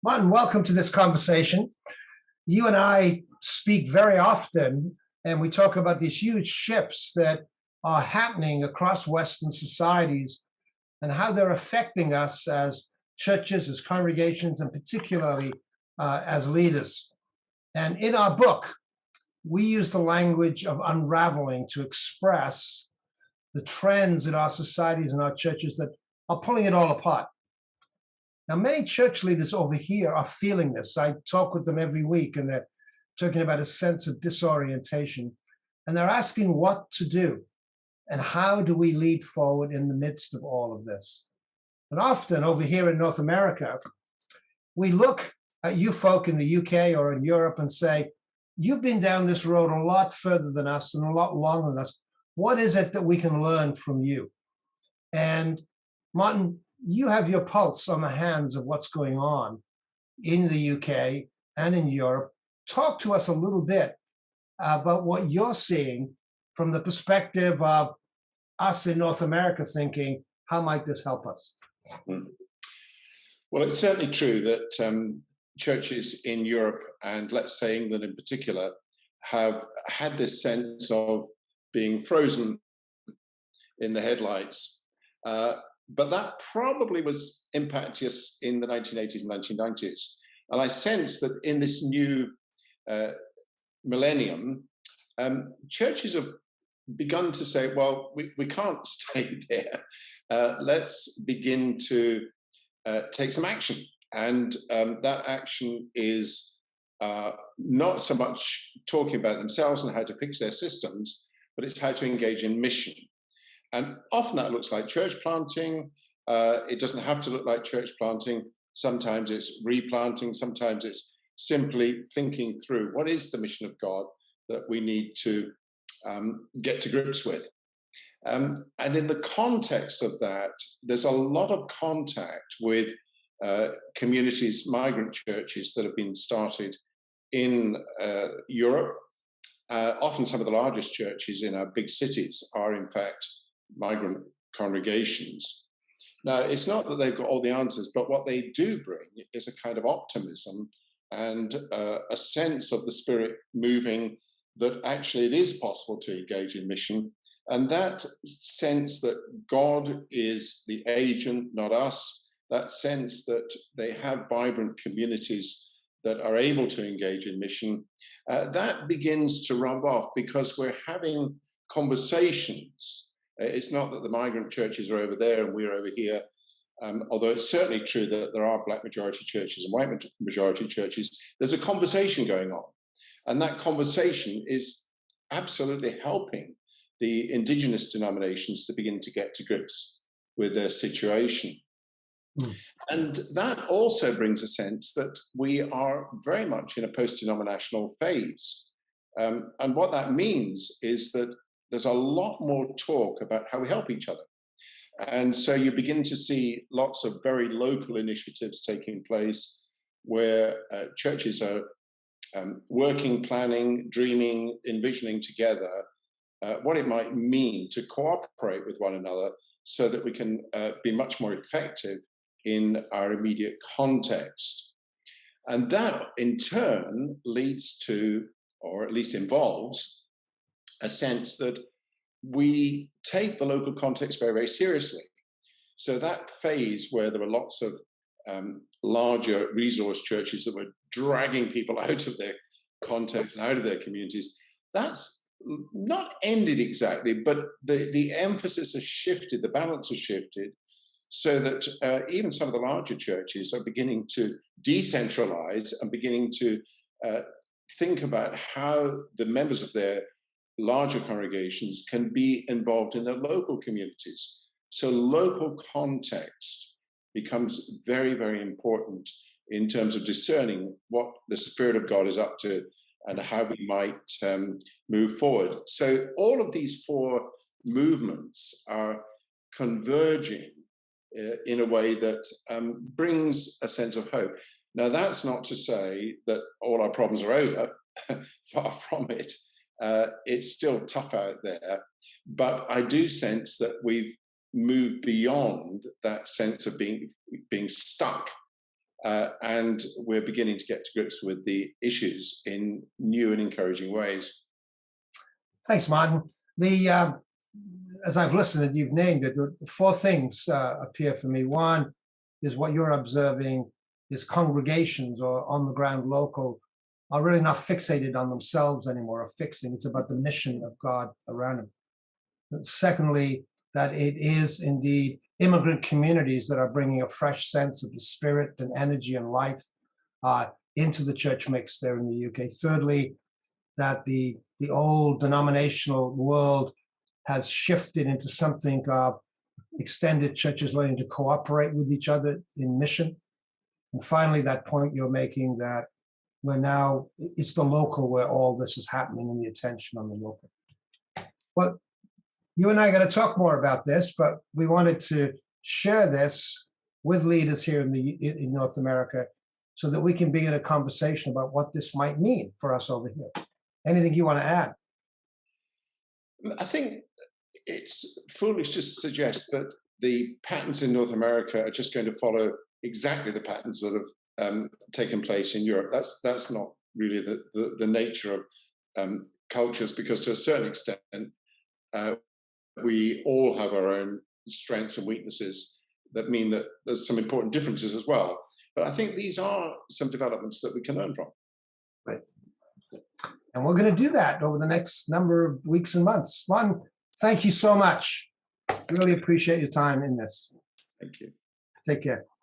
Martin, welcome to this conversation. You and I speak very often, and we talk about these huge shifts that are happening across Western societies and how they're affecting us as churches, as congregations, and particularly as leaders. And in our book, we use the language of unraveling to express the trends in our societies and our churches that are pulling it all apart. Now, many church leaders over here are feeling this. I talk with them every week, and they're talking about a sense of disorientation. And they're asking what to do and how do we lead forward in the midst of all of this. And often over here in North America, we look at you folk in the UK or in Europe and say, you've been down this road a lot further than us and a lot longer than us. What is it that we can learn from you? And Martin, you have your pulse on the hands of what's going on in the UK and in Europe. Talk to us a little bit about what you're seeing from the perspective of us in North America thinking, how might this help us? Well, it's certainly true that churches in Europe, and let's say England in particular, have had this sense of being frozen in the headlights. But that probably was impacting us in the 1980s and 1990s. And I sense that in this new millennium, churches have begun to say, well, we can't stay there. Let's begin to take some action. And that action is not so much talking about themselves and how to fix their systems, but it's how to engage in mission. And often that looks like church planting. It doesn't have to look like church planting. Sometimes it's replanting. Sometimes it's simply thinking through what is the mission of God that we need to get to grips with. And in the context of that, there's a lot of contact with communities, migrant churches that have been started in Europe. Often some of the largest churches in our big cities are, in fact, migrant congregations. Now, it's not that they've got all the answers, but what they do bring is a kind of optimism and a sense of the Spirit moving, that actually it is possible to engage in mission. And that sense that God is the agent, not us, that sense that they have vibrant communities that are able to engage in mission, that begins to rub off because we're having conversations. It's not that the migrant churches are over there and we're over here, although it's certainly true that there are black majority churches and white majority churches. There's a conversation going on, and that conversation is absolutely helping the indigenous denominations to begin to get to grips with their situation. And that also brings a sense that we are very much in a post-denominational phase. And what that means is that there's a lot more talk about how we help each other. And so you begin to see lots of very local initiatives taking place where churches are working, planning, dreaming, envisioning together what it might mean to cooperate with one another so that we can be much more effective in our immediate context. And that in turn leads to, or at least involves, a sense that we take the local context very, very seriously. So that phase where there were lots of larger resource churches that were dragging people out of their context and out of their communities, that's not ended exactly, but the emphasis has shifted, the balance has shifted, so that even some of the larger churches are beginning to decentralize and beginning to think about how the members of their larger congregations can be involved in their local communities. So local context becomes very, very important in terms of discerning what the Spirit of God is up to and how we might move forward. So all of these four movements are converging in a way that brings a sense of hope. Now, that's not to say that all our problems are over, far from it. It's still tough out there, but I do sense that we've moved beyond that sense of being stuck and we're beginning to get to grips with the issues in new and encouraging ways. Thanks, Martin. As I've listened and you've named it, the four things appear for me. One is what you're observing is congregations or on the ground local are really not fixated on themselves anymore or fixing. It's about the mission of God around them. And secondly, that it is indeed immigrant communities that are bringing a fresh sense of the spirit and energy and life into the church mix there in the UK. Thirdly, that the old denominational world has shifted into something of extended churches learning to cooperate with each other in mission. And finally, that point you're making that we're now, it's the local where all this is happening and the attention on the local. Well, you and I are going to talk more about this, but we wanted to share this with leaders here in North America so that we can begin a conversation about what this might mean for us over here. Anything you want to add? I think it's foolish to suggest that the patterns in North America are just going to follow exactly the patterns that have taken place in Europe. That's not really the nature of cultures, because to a certain extent, we all have our own strengths and weaknesses that mean that there's some important differences as well. But I think these are some developments that we can learn from. Right. And we're going to do that over the next number of weeks and months. Martin, thank you so much. Really appreciate your time in this. Thank you. Take care.